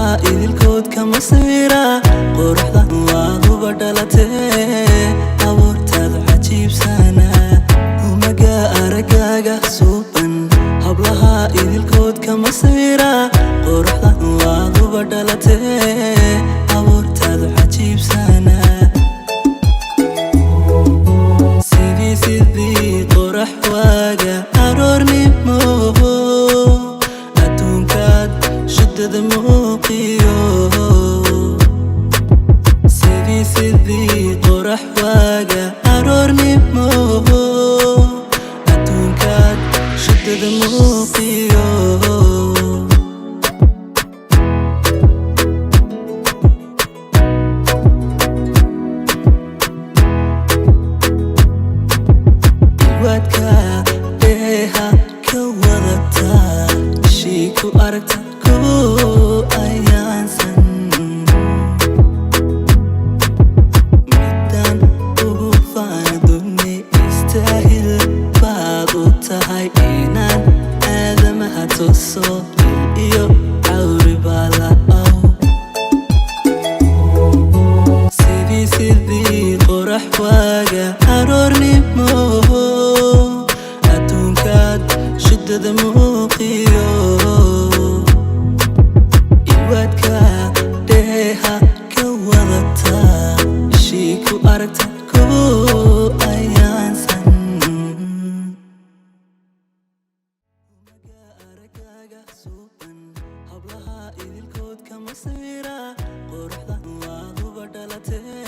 hablaha idilkood kama sawira quruxdan waaduba dhalatee abuurtaada cajiibsana umaga aragaaga suuban hablaha idilkood kama sawira quruxdan waaduba dhalatee abuurtaada cajiibsana sidii qorax waaga aroornimo adduunkaad shidada muuqiyo sidii qorax waaga aroornimo adduunkaad shidada muuqiyo wadka dheeha ka wadata shiiku aragta ku ayaansan midaan ugu faaduni istaahil baad u tahay inaan aadamaha tuso iyo cawri bala'aw sidii qorax waaga aroornimo shidada muuqiyo iwadka dheeha ka wadata shiiku aragta ku ayaansan umaga aragaaga suuban hablaha idilkood kama sawira quruxdan waaduba dhalatee